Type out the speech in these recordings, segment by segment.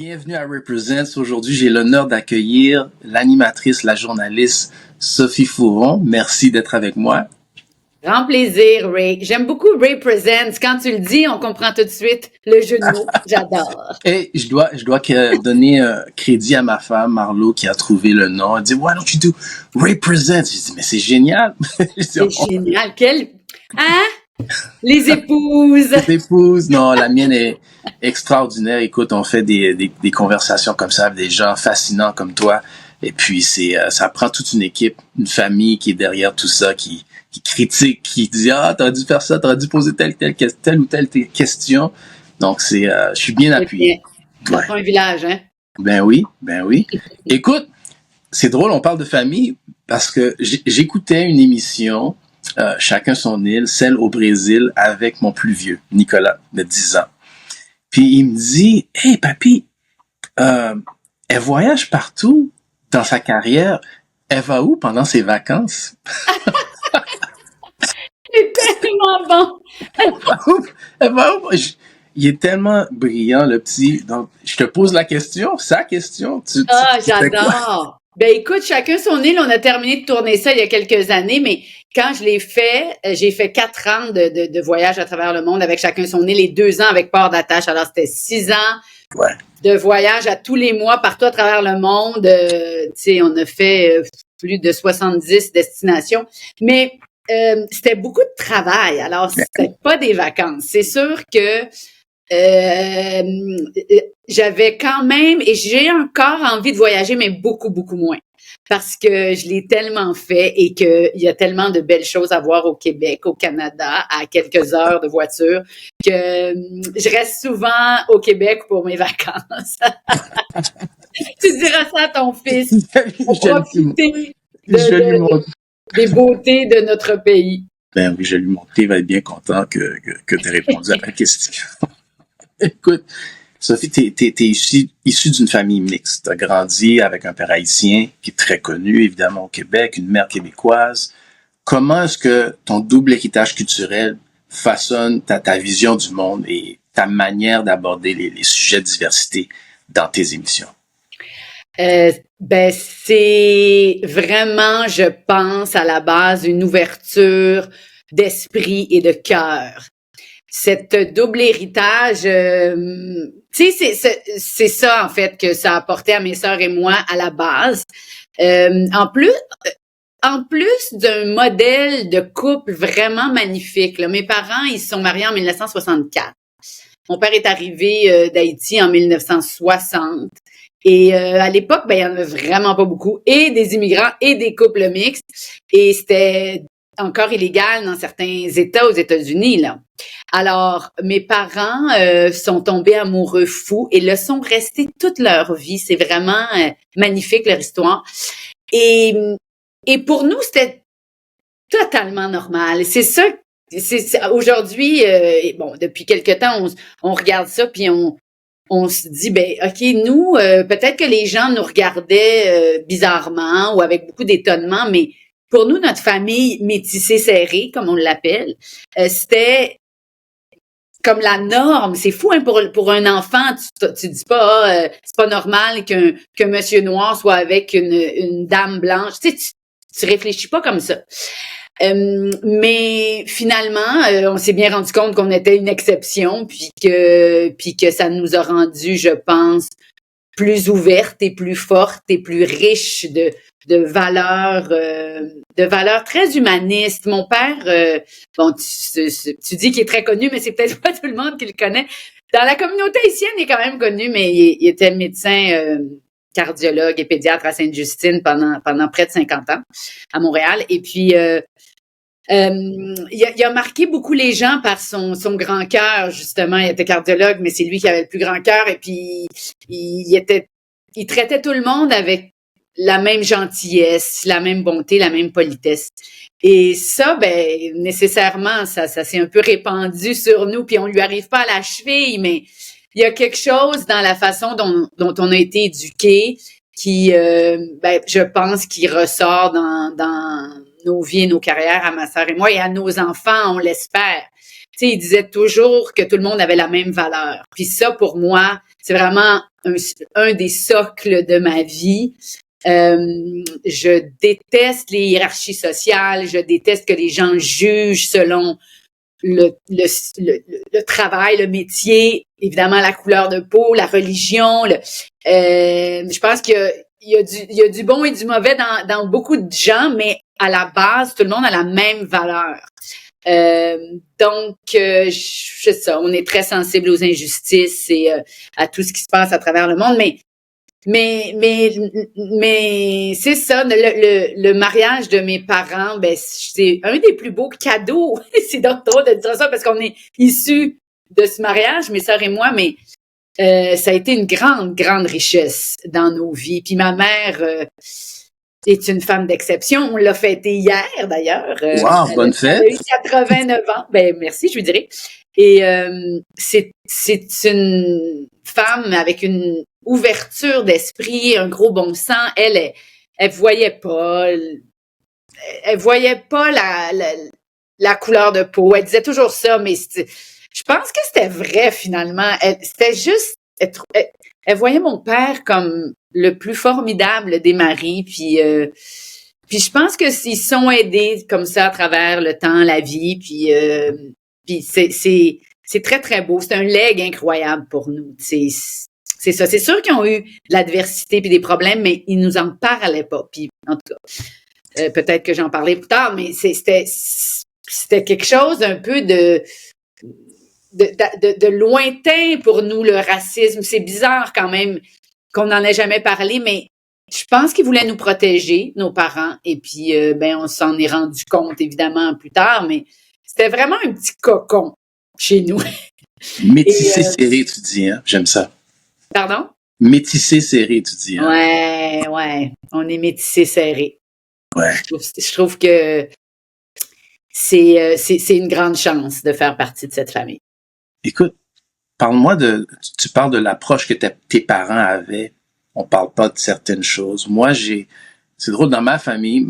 Bienvenue à Represents. Aujourd'hui, j'ai l'honneur d'accueillir l'animatrice, la journaliste Sophie Fouron. Merci d'être avec moi. Grand plaisir, Ray. J'aime beaucoup Ray Presents. Quand tu le dis, on comprend tout de suite le jeu de mots. J'adore. Et je dois donner crédit à ma femme, Marlo, qui a trouvé le nom. Elle dit, why don't you do Represents? Je dis, mais c'est génial. C'est génial. Hein? Les épouses. Les épouses. Non, la mienne est extraordinaire. Écoute, on fait des conversations comme ça avec des gens fascinants comme toi. Et puis, ça prend toute une équipe, une famille qui est derrière tout ça, qui critique, qui dit, t'aurais dû faire ça, t'aurais dû poser telle ou telle question. Donc, je suis bien appuyé. Ça prend un village, hein? Ben oui. Écoute, c'est drôle, on parle de famille parce que j'écoutais une émission, Chacun son île, celle au Brésil, avec mon plus vieux, Nicolas, de 10 ans. Puis il me dit, hey papy, elle voyage partout dans sa carrière. Elle va où pendant ses vacances? C'est tellement bon! Elle va où? Il est tellement brillant, le petit. Donc, je te pose la question, sa question. J'adore! Ben écoute, Chacun son île, on a terminé de tourner ça il y a quelques années, mais quand je l'ai fait, j'ai fait 4 ans de voyage à travers le monde avec Chacun son île et 2 ans avec Port d'attache. Alors, c'était 6 ans de voyage à tous les mois, partout à travers le monde. Tu sais, on a fait plus de 70 destinations. Mais c'était beaucoup de travail. Alors, c'était pas des vacances. C'est sûr que j'avais quand même, et j'ai encore envie de voyager, mais beaucoup, beaucoup moins. Parce que je l'ai tellement fait et qu'il y a tellement de belles choses à voir au Québec, au Canada, à quelques heures de voiture, que je reste souvent au Québec pour mes vacances. Tu diras ça à ton fils. Pour profiter des beautés de notre pays. Ben oui, je lui montrer, il va être bien content que tu aies répondu à la question. Écoute, Sophie, t'es issue d'une famille mixte. T'as grandi avec un père haïtien qui est très connu, évidemment, au Québec, une mère québécoise. Comment est-ce que ton double héritage culturel façonne ta vision du monde et ta manière d'aborder les sujets de diversité dans tes émissions? Ben, c'est vraiment, je pense, à la base, une ouverture d'esprit et de cœur. Cette double héritage, tu sais, c'est ça en fait que ça a apporté à mes sœurs et moi à la base. En plus d'un modèle de couple vraiment magnifique. Là. Mes parents, ils se sont mariés en 1964. Mon père est arrivé d'Haïti en 1960. Et à l'époque, ben il y en avait vraiment pas beaucoup, et des immigrants et des couples mixtes. Et c'était encore illégal dans certains États aux États-Unis, là. Alors, mes parents sont tombés amoureux fous et le sont restés toute leur vie. C'est vraiment magnifique, leur histoire. Et pour nous, c'était totalement normal. C'est ça. Aujourd'hui, bon, depuis quelque temps, on regarde ça puis on se dit, ben, OK, nous, peut-être que les gens nous regardaient bizarrement ou avec beaucoup d'étonnement, mais pour nous, notre famille métissée serrée, comme on l'appelle, c'était comme la norme. C'est fou, hein, pour un enfant, tu dis pas, c'est pas normal qu'un monsieur noir soit avec une dame blanche. Tu sais, tu réfléchis pas comme ça. Mais finalement, on s'est bien rendu compte qu'on était une exception, puis que ça nous a rendu, je pense, plus ouvertes et plus fortes et plus riches de valeurs très humanistes. Mon père, bon, tu dis qu'il est très connu, mais c'est peut-être pas tout le monde qui le connaît. Dans la communauté haïtienne, il est quand même connu, mais il était médecin cardiologue et pédiatre à Sainte-Justine pendant près de 50 ans à Montréal. Et puis il a marqué beaucoup les gens par son grand cœur, justement. Il était cardiologue, mais c'est lui qui avait le plus grand cœur. Et puis, il traitait tout le monde avec la même gentillesse, la même bonté, la même politesse. Et ça, ben, nécessairement, ça s'est un peu répandu sur nous. Puis, on lui arrive pas à la cheville, mais il y a quelque chose dans la façon dont on a été éduqués qui, ben, je pense, qui ressort dans nos vies et nos carrières à ma sœur et moi et à nos enfants, on l'espère. sais, il disait toujours que tout le monde avait la même valeur. Puis ça, pour moi, c'est vraiment un des socles de ma vie. Je déteste les hiérarchies sociales, je déteste que les gens jugent selon le travail, le métier, évidemment la couleur de peau, la religion. Je pense qu'il y a du bon et du mauvais dans beaucoup de gens, mais à la base, tout le monde a la même valeur. Donc, c'est ça, on est très sensible aux injustices et à tout ce qui se passe à travers le monde, mais c'est ça, le mariage de mes parents, ben c'est un des plus beaux cadeaux. C'est donc drôle de dire ça parce qu'on est issus de ce mariage, mes sœurs et moi, mais ça a été une grande richesse dans nos vies. Puis ma mère est une femme d'exception. On l'a fêtée hier, d'ailleurs. Wow, bonne fête! Elle a eu 89 ans. Ben merci, je lui dirais. Et c'est une femme avec une ouverture d'esprit, un gros bon sens. Elle voyait pas la couleur de peau. Elle disait toujours ça, mais je pense que c'était vrai finalement. C'était juste, elle voyait mon père comme le plus formidable des maris, puis je pense que s'ils sont aidés comme ça à travers le temps, la vie, puis c'est très très beau. C'est un legs incroyable pour nous. C'est ça. C'est sûr qu'ils ont eu de l'adversité puis des problèmes, mais ils nous en parlaient pas. Puis en tout cas, peut-être que j'en parlais plus tard, mais c'était quelque chose un peu de lointain pour nous, le racisme. C'est bizarre quand même qu'on n'en ait jamais parlé, mais je pense qu'ils voulaient nous protéger, nos parents, et puis on s'en est rendu compte évidemment plus tard, mais c'était vraiment un petit cocon chez nous. Métissé serré, tu dis, hein? J'aime ça. Pardon? Métissé serré, tu dis, hein? Ouais, on est métissé serré. Ouais. Je trouve que c'est une grande chance de faire partie de cette famille. Écoute, tu parles de l'approche que tes parents avaient. On parle pas de certaines choses. Moi, c'est drôle, dans ma famille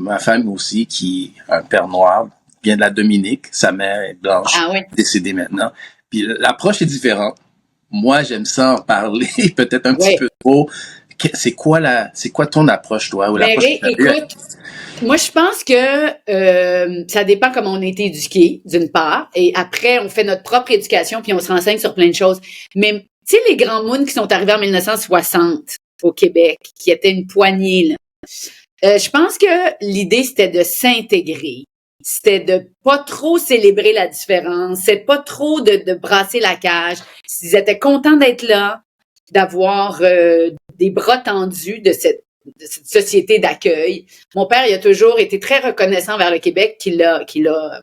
aussi, qui a un père noir, vient de la Dominique, sa mère est blanche, décédée maintenant. Puis l'approche est différente. Moi, j'aime ça en parler, peut-être un petit peu trop. C'est quoi ton approche, toi? Ou l'approche écoute, moi, je pense que ça dépend comment on a été éduqués, d'une part, et après, on fait notre propre éducation, puis on se renseigne sur plein de choses. Mais, tu sais, les grands moons qui sont arrivés en 1960 au Québec, qui étaient une poignée, là. Je pense que l'idée, c'était de s'intégrer. C'était de pas trop célébrer la différence, c'est pas trop de brasser la cage. Ils étaient contents d'être là, d'avoir des bras tendus de cette société d'accueil. Mon père, il a toujours été très reconnaissant envers le Québec, qu'il a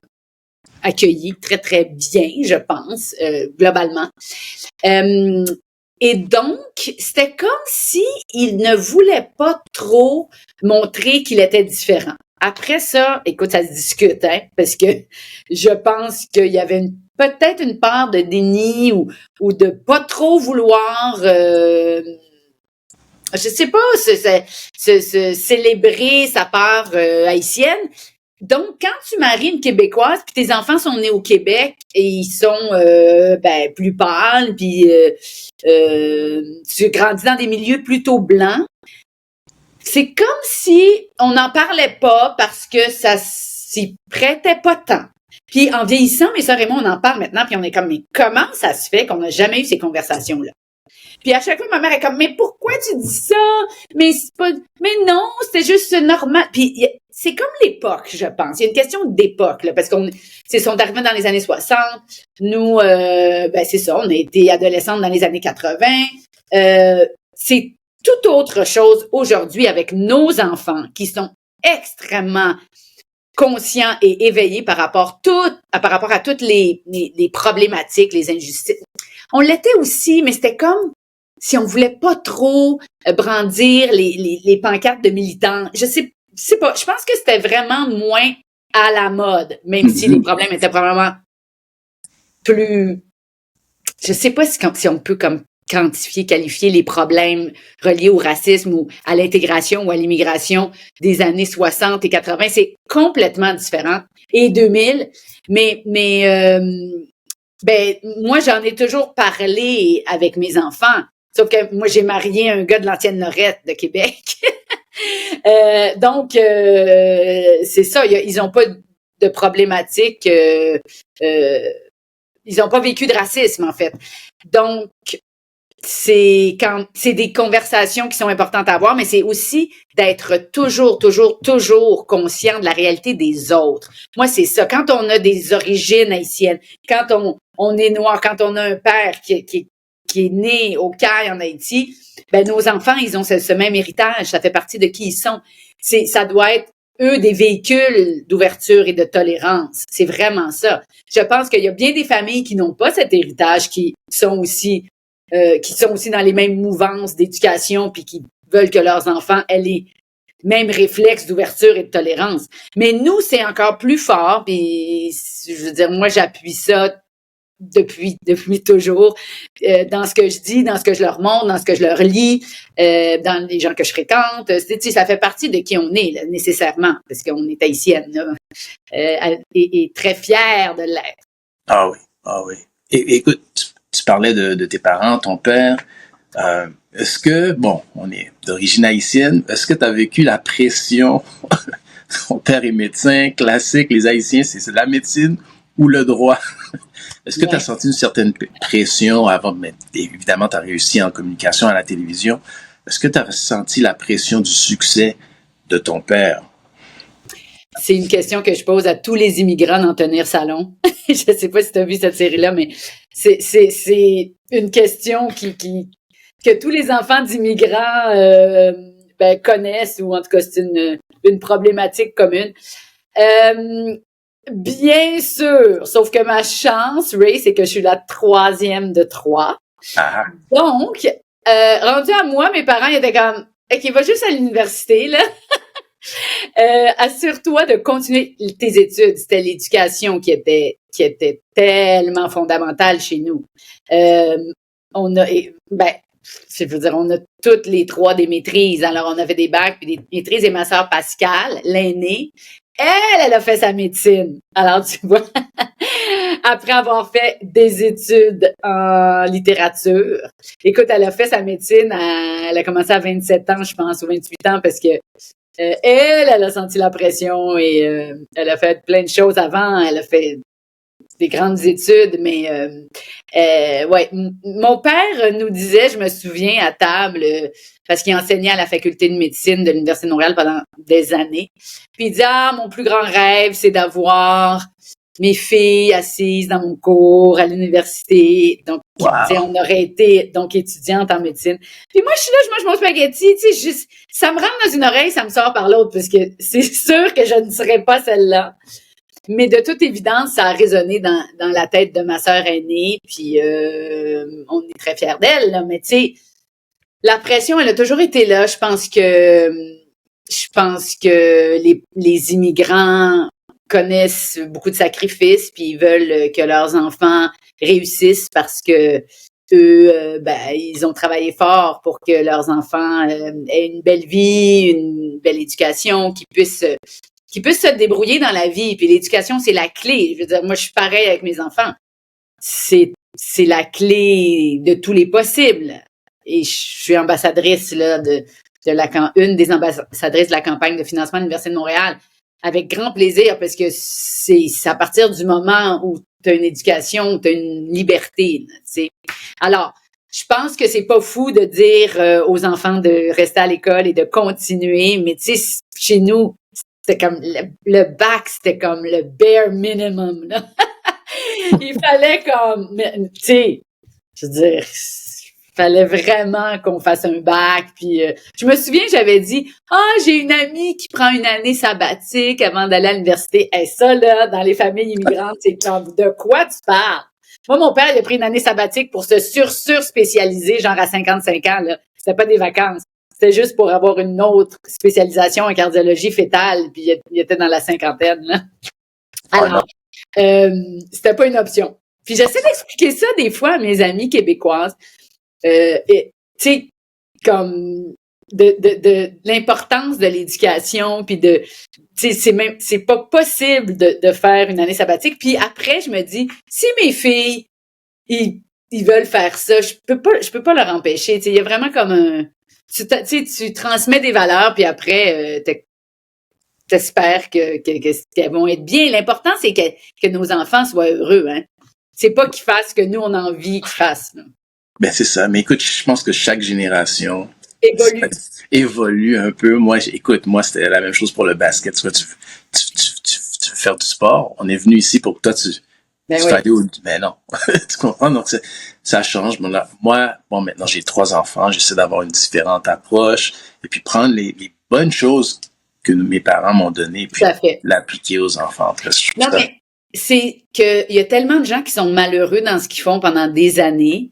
accueilli très, très bien, je pense, globalement. Et donc, c'était comme si il ne voulait pas trop montrer qu'il était différent. Après ça, écoute, ça se discute, hein, parce que je pense qu'il y avait peut-être une part de déni ou de pas trop vouloir, je sais pas, se célébrer sa part haïtienne. Donc, quand tu maries une Québécoise, puis tes enfants sont nés au Québec et ils sont plus pâles, puis tu grandis dans des milieux plutôt blancs, c'est comme si on n'en parlait pas parce que ça s'y prêtait pas tant. Puis en vieillissant, mes sœurs et moi, on en parle maintenant, puis on est comme, mais comment ça se fait qu'on n'a jamais eu ces conversations-là? Puis à chaque fois, ma mère est comme, mais pourquoi tu dis ça? Mais c'est pas, mais non, c'était juste normal. Puis c'est comme l'époque, je pense. Il y a une question d'époque, là, parce sont arrivés dans les années 60. Nous, c'est ça, on a été adolescentes dans les années 80. C'est tout autre chose aujourd'hui avec nos enfants qui sont extrêmement conscients et éveillés par rapport à toutes les problématiques, les injustices. On l'était aussi, mais c'était comme si on voulait pas trop brandir les pancartes de militants. Je sais pas. Je pense que c'était vraiment moins à la mode, même si les problèmes étaient probablement plus. Je sais pas si on peut comme qualifier les problèmes reliés au racisme ou à l'intégration ou à l'immigration des années 60 et 80. C'est complètement différent. Et 2000. Mais Ben, moi, j'en ai toujours parlé avec mes enfants. Sauf que moi, j'ai marié un gars de l'ancienne Lorette de Québec. Donc, c'est ça. Ils n'ont pas de problématique. Ils n'ont pas vécu de racisme, en fait. Donc, c'est des conversations qui sont importantes à avoir, mais c'est aussi d'être toujours conscient de la réalité des autres. Moi, c'est ça. Quand on a des origines haïtiennes, quand on est noir, quand on a un père qui est né au Caire en Haïti, ben nos enfants, ils ont ce même héritage. Ça fait partie de qui ils sont. Ça doit être eux des véhicules d'ouverture et de tolérance. C'est vraiment ça. Je pense qu'il y a bien des familles qui n'ont pas cet héritage, qui sont aussi dans les mêmes mouvances d'éducation puis qui veulent que leurs enfants aient les mêmes réflexes d'ouverture et de tolérance. Mais nous, c'est encore plus fort, puis je veux dire, moi, j'appuie ça depuis toujours, dans ce que je dis, dans ce que je leur montre, dans ce que je leur lis, dans les gens que je fréquente. Ça fait partie de qui on est, là, nécessairement, parce qu'on est haïtienne, là, et très fière de l'être. Ah oui. Et écoute, tu parlais de tes parents, ton père. Est-ce que, bon, on est d'origine haïtienne, est-ce que tu as vécu la pression? Ton père est médecin, classique, les Haïtiens, c'est la médecine ou le droit? Est-ce que tu as senti une certaine pression avant, mais évidemment, tu as réussi en communication à la télévision. Est-ce que tu as senti la pression du succès de ton père? C'est une question que je pose à tous les immigrants dans Tenir Salon. Je sais pas si tu as vu cette série-là, mais c'est une question que tous les enfants d'immigrants connaissent, ou en tout cas, c'est une problématique commune. Bien sûr, sauf que ma chance, Ray, c'est que je suis la 3e de 3. Ah. Donc, rendu à moi, mes parents ils étaient comme « OK, va juste à l'université, là. » Assure-toi de continuer tes études. C'était l'éducation qui était tellement fondamentale chez nous. On a toutes les 3 des maîtrises. Alors, on avait des bacs puis des maîtrises, et ma sœur Pascale, l'aînée, elle a fait sa médecine. Alors, tu vois, après avoir fait des études en littérature, écoute, elle a fait sa médecine, elle a commencé à 27 ans, je pense, ou 28 ans, parce que elle a senti la pression, et elle a fait plein de choses avant. Elle a fait des grandes études, mais ouais. Mon père nous disait, je me souviens, à table, parce qu'il enseignait à la faculté de médecine de l'Université de Montréal pendant des années. Puis il dit, mon plus grand rêve, c'est d'avoir mes filles assises dans mon cours à l'université. Donc, wow. On aurait été donc étudiante en médecine. Puis moi, je suis là, je mange mon spaghetti, tu sais, ça me rentre dans une oreille, ça me sort par l'autre, parce que c'est sûr que je ne serais pas celle-là. Mais de toute évidence, ça a résonné dans la tête de ma sœur aînée, puis on est très fiers d'elle, là. Mais tu sais, la pression, elle a toujours été là. Je pense que les immigrants connaissent beaucoup de sacrifices, puis ils veulent que leurs enfants réussissent, parce que eux, ils ont travaillé fort pour que leurs enfants aient une belle vie, une belle éducation, qu'ils puissent se débrouiller dans la vie. Puis l'éducation, c'est la clé. Je veux dire, moi, je suis pareil avec mes enfants. C'est la clé de tous les possibles. Et je suis ambassadrice là une des ambassadrices de la campagne de financement de l'Université de Montréal, avec grand plaisir, parce que c'est à partir du moment où tu as une éducation, tu as une liberté, tu sais. Alors, je pense que c'est pas fou de dire aux enfants de rester à l'école et de continuer, mais tu sais, chez nous, c'était comme le bac, c'était comme le bare minimum, là. Il fallait comme, tu sais, je veux dire, il fallait vraiment qu'on fasse un bac. Puis je me souviens, j'avais dit, j'ai une amie qui prend une année sabbatique avant d'aller à l'université. Et ça, là, dans les familles immigrantes, c'est comme, de quoi tu parles? Moi, mon père, il a pris une année sabbatique pour se sur-spécialiser, genre à 55 ans, là. C'était pas des vacances. C'était juste pour avoir une autre spécialisation en cardiologie fétale, puis il était dans la cinquantaine, là. Alors, c'était pas une option. Puis j'essaie d'expliquer ça des fois à mes amies québécoises. Tu sais, comme de l'importance de l'éducation, puis c'est pas possible de faire une année sabbatique. Puis après, je me dis, si mes filles, ils veulent faire ça, je peux pas leur empêcher. Il y a vraiment comme tu transmets des valeurs, puis après, t'espères qu'elles vont être bien. L'important, c'est que nos enfants soient heureux, hein. C'est pas qu'ils fassent ce que nous, on a envie qu'ils fassent, là. Ben, c'est ça. Mais écoute, je pense que chaque génération Évolue. évolue un peu. Moi, écoute, moi, c'était la même chose pour le basket. Tu vois, tu veux faire du sport. On est venu ici pour que toi, tu Ben tu oui. fais aller ben non. Tu comprends? Donc, ça change. Moi, bon, maintenant, j'ai 3 enfants. J'essaie d'avoir une différente approche et puis prendre les bonnes choses que mes parents m'ont données Tout puis à fait. l'appliquer aux enfants. Parce que je Non, trouve ça, mais c'est que il y a tellement de gens qui sont malheureux dans ce qu'ils font pendant des années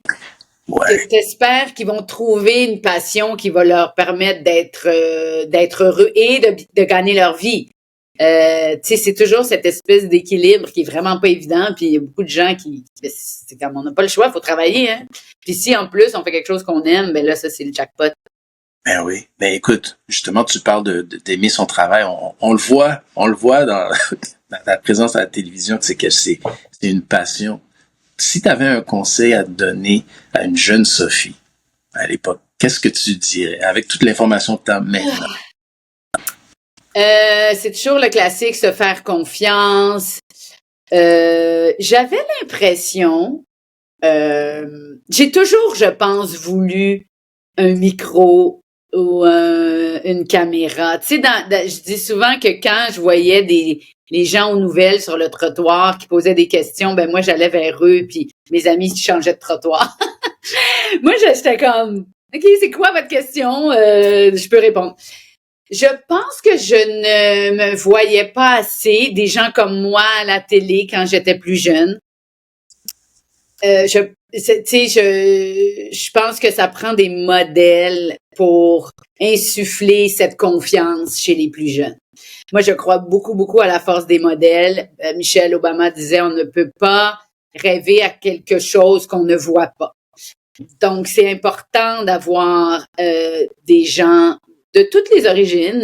que ouais. t'espères qu'ils vont trouver une passion qui va leur permettre d'être heureux et de gagner leur vie. Tu sais, c'est toujours cette espèce d'équilibre qui est vraiment pas évident. Puis il y a beaucoup de gens c'est comme on n'a pas le choix, faut travailler, hein. Puis si en plus on fait quelque chose qu'on aime, ben là ça c'est le jackpot. Ben oui. Ben écoute, justement, tu parles d'aimer son travail. On le voit dans, dans ta présence à la télévision, c'est que c'est une passion. Si tu avais un conseil à te donner à une jeune Sophie à l'époque, qu'est-ce que tu dirais avec toute l'information que tu as maintenant? C'est toujours le classique, se faire confiance. J'avais l'impression, j'ai toujours, je pense, voulu un micro ou une caméra. Tu sais, je dis souvent que quand je voyais les gens aux nouvelles sur le trottoir qui posaient des questions, ben moi j'allais vers eux, puis mes amis changeaient de trottoir. Moi j'étais comme, ok, c'est quoi votre question? Je peux répondre. Je pense que je ne me voyais pas assez des gens comme moi à la télé quand j'étais plus jeune. Je pense que ça prend des modèles pour insuffler cette confiance chez les plus jeunes. Moi, je crois beaucoup, beaucoup à la force des modèles. Michelle Obama disait, on ne peut pas rêver à quelque chose qu'on ne voit pas. Donc, c'est important d'avoir des gens de toutes les origines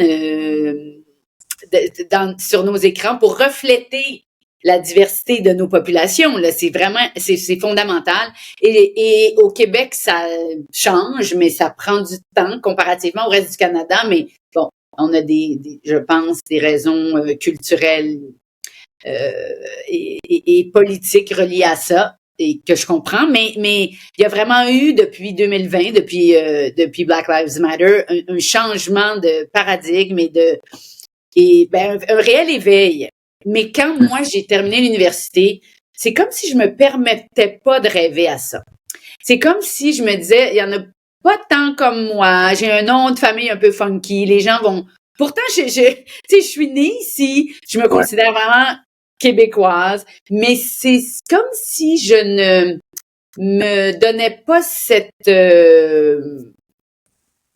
sur nos écrans pour refléter la diversité de nos populations. Là, c'est vraiment, c'est fondamental. Et au Québec, ça change, mais ça prend du temps comparativement au reste du Canada. Mais bon, on a je pense, des raisons culturelles et politiques reliées à ça et que je comprends, mais il y a vraiment eu depuis 2020, depuis Black Lives Matter, un changement de paradigme et un réel éveil. Mais quand moi j'ai terminé l'université, c'est comme si je me permettais pas de rêver à ça. C'est comme si je me disais, il y en a pas tant comme moi, j'ai un nom de famille un peu funky, les gens vont. Pourtant, tu sais, je suis née ici, je me Ouais. considère vraiment québécoise, mais c'est comme si je ne me donnais pas cette, je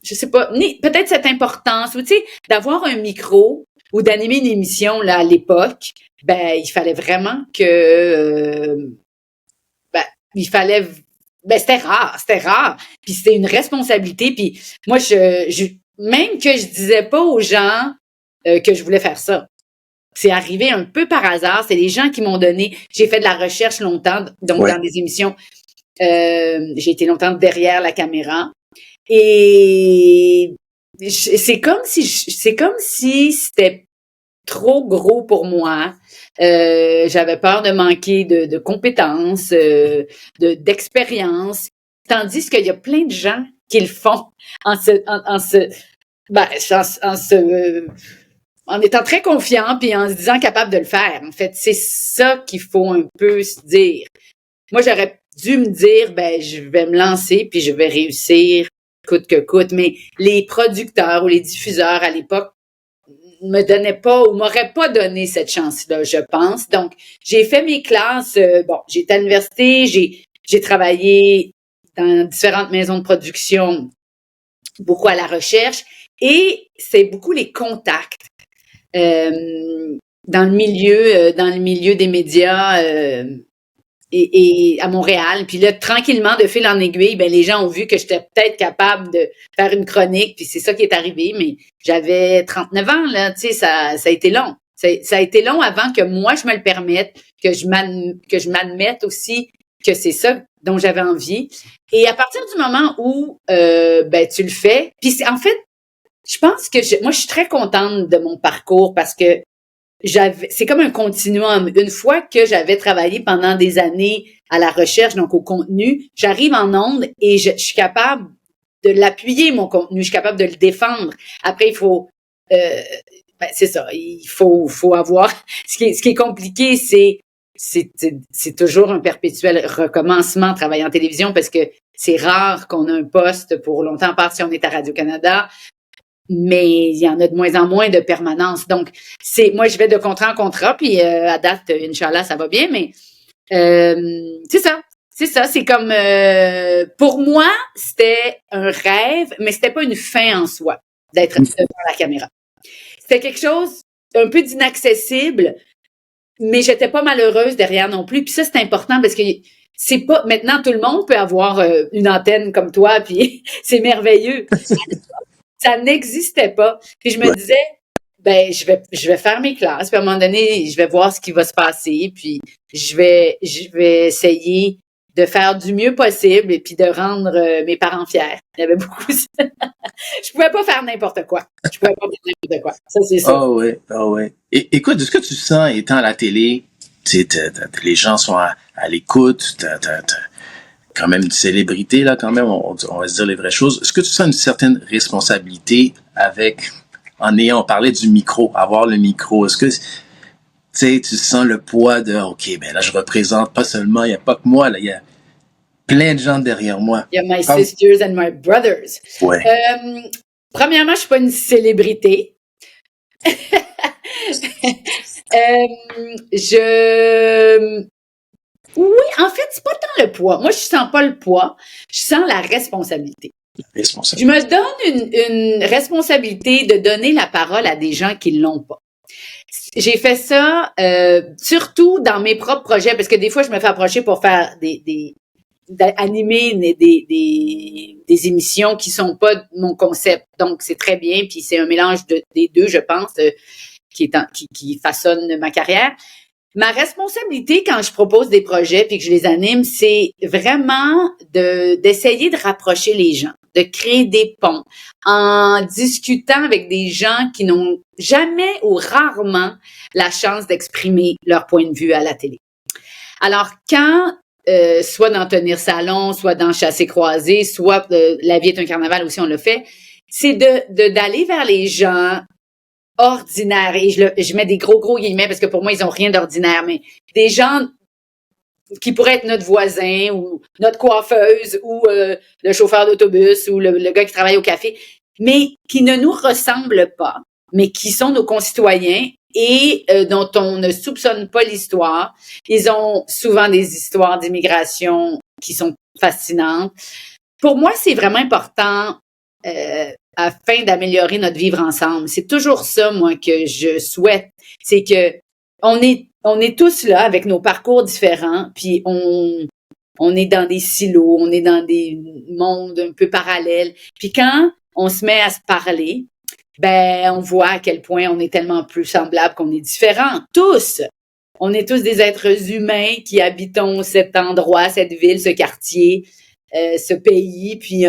sais pas, peut-être cette importance, ou tu sais, d'avoir un micro ou d'animer une émission là à l'époque, ben il fallait vraiment que, ben il fallait, ben c'était rare, puis c'était une responsabilité, puis moi même que je disais pas aux gens que je voulais faire ça. C'est arrivé un peu par hasard. C'est les gens qui m'ont donné. J'ai fait de la recherche longtemps, donc Ouais. dans des émissions. J'ai été longtemps derrière la caméra. Et c'est comme si c'était trop gros pour moi. J'avais peur de manquer de compétences, d'expérience. Tandis qu'il y a plein de gens qui le font ben, en étant très confiant puis en se disant capable de le faire. En fait, c'est ça qu'il faut un peu se dire. Moi, j'aurais dû me dire, ben, je vais me lancer puis je vais réussir coûte que coûte. Mais les producteurs ou les diffuseurs à l'époque me donnaient pas ou m'auraient pas donné cette chance-là, je pense. Donc, j'ai fait mes classes. J'ai été à l'université, j'ai travaillé dans différentes maisons de production, beaucoup à la recherche et c'est beaucoup les contacts. Dans le milieu des médias, et à Montréal. Puis là, tranquillement, de fil en aiguille, ben les gens ont vu que j'étais peut-être capable de faire une chronique, puis c'est ça qui est arrivé. Mais j'avais 39 ans, là, tu sais, ça a été long. Ça a été long avant que moi, je me le permette, que je m'admette aussi que c'est ça dont j'avais envie. Et à partir du moment où ben tu le fais, puis en fait, je pense que moi, je suis très contente de mon parcours parce que c'est comme un continuum. Une fois que j'avais travaillé pendant des années à la recherche, donc au contenu, j'arrive en ondes et je suis capable de l'appuyer, mon contenu. Je suis capable de le défendre. Après, il faut, ben, c'est ça. Il faut avoir, ce qui est compliqué, c'est toujours un perpétuel recommencement, travailler en télévision, parce que c'est rare qu'on a un poste pour longtemps, à part si on est à Radio-Canada. Mais il y en a de moins en moins de permanence. Donc, moi, je vais de contrat en contrat, puis à date, Inch'Allah, ça va bien, mais c'est ça. C'est ça. C'est comme, pour moi, c'était un rêve, mais c'était pas une fin en soi d'être devant la caméra. C'était quelque chose un peu d'inaccessible, mais j'étais pas malheureuse derrière non plus. Puis ça, c'est important parce que c'est pas, maintenant, tout le monde peut avoir une antenne comme toi, puis c'est merveilleux. Ça n'existait pas. Puis je me disais, ben je vais faire mes classes, puis à un moment donné, je vais voir ce qui va se passer, puis je vais essayer de faire du mieux possible et puis de rendre mes parents fiers. Il y avait beaucoup ça. Je pouvais pas faire n'importe quoi. Je pouvais pas faire n'importe quoi. Ça, c'est ça. Ah ouais. Écoute, est-ce que tu sens, étant à la télé, les gens sont à l'écoute, t'as quand même une célébrité, là, quand même, on va se dire les vraies choses. Est-ce que tu sens une certaine responsabilité en ayant parlé du micro, avoir le micro? Est-ce que, tu sens le poids de, OK, ben là, je représente pas seulement, il n'y a pas que moi, là, il y a plein de gens derrière moi. Il y a my sisters and my brothers. Ouais. Premièrement, je suis pas une célébrité. Oui, en fait, c'est pas tant le poids. Moi, je sens pas le poids. Je sens la responsabilité. Je me donne une responsabilité de donner la parole à des gens qui l'ont pas. J'ai fait ça surtout dans mes propres projets, parce que des fois, je me fais approcher pour faire animer des émissions qui sont pas mon concept. Donc, c'est très bien, puis c'est un mélange des deux, je pense, qui façonne ma carrière. Ma responsabilité quand je propose des projets puis que je les anime, c'est vraiment d'essayer de rapprocher les gens, de créer des ponts en discutant avec des gens qui n'ont jamais ou rarement la chance d'exprimer leur point de vue à la télé. Alors, quand soit dans Tenir Salon, soit dans Chassé-Croisé, soit La vie est un carnaval aussi, on le fait, c'est d'aller vers les gens ordinaires, et je mets des gros guillemets parce que pour moi, ils ont rien d'ordinaire, mais des gens qui pourraient être notre voisin ou notre coiffeuse ou le chauffeur d'autobus ou le gars qui travaille au café, mais qui ne nous ressemblent pas, mais qui sont nos concitoyens et dont on ne soupçonne pas l'histoire. Ils ont souvent des histoires d'immigration qui sont fascinantes. Pour moi, c'est vraiment important afin d'améliorer notre vivre ensemble. C'est toujours ça, moi, que je souhaite. C'est que on est tous là avec nos parcours différents, puis on est dans des silos, on est dans des mondes un peu parallèles. Puis quand on se met à se parler, ben on voit à quel point on est tellement plus semblables qu'on est différents. Tous! On est tous des êtres humains qui habitons cet endroit, cette ville, ce quartier, ce pays, puis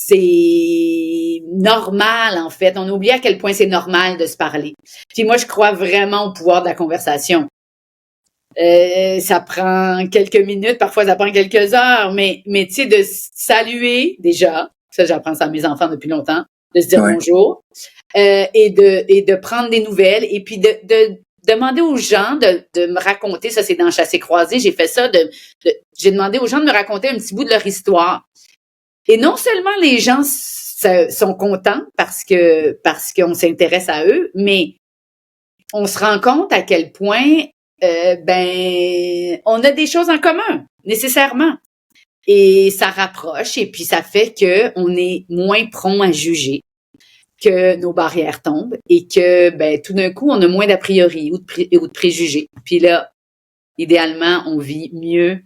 c'est normal, en fait. On oublie à quel point c'est normal de se parler. Puis moi, je crois vraiment au pouvoir de la conversation. Ça prend quelques minutes, parfois ça prend quelques heures, mais tu sais, de saluer déjà, ça j'apprends ça à mes enfants depuis longtemps, de se dire bonjour, et de prendre des nouvelles, et puis de demander aux gens de me raconter, ça c'est dans Chassé-Croisé, j'ai fait ça, j'ai demandé aux gens de me raconter un petit bout de leur histoire. Et non seulement les gens sont contents parce qu'on s'intéresse à eux, mais on se rend compte à quel point on a des choses en commun, nécessairement. Et ça rapproche et puis ça fait que on est moins prompt à juger, que nos barrières tombent et que tout d'un coup on a moins d'a priori ou de préjugés. Puis là, idéalement, on vit mieux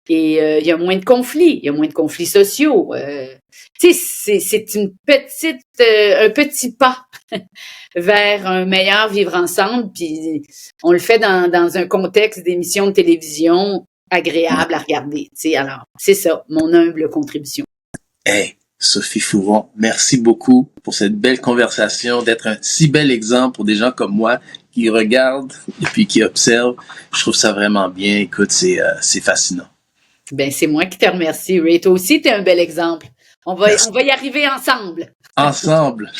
et il y a moins de conflits, il y a moins de conflits sociaux. Tu sais, c'est une petite, un petit pas vers un meilleur vivre ensemble. Puis on le fait dans un contexte d'émission de télévision agréable à regarder. Tu sais, alors c'est ça, mon humble contribution. Hey, Sophie Fouron, merci beaucoup pour cette belle conversation, d'être un si bel exemple pour des gens comme moi qui regardent et puis qui observent. Je trouve ça vraiment bien. Écoute, c'est fascinant. Ben, c'est moi qui te remercie, Ray. Toi aussi, tu es un bel exemple. On va y arriver ensemble. Ensemble.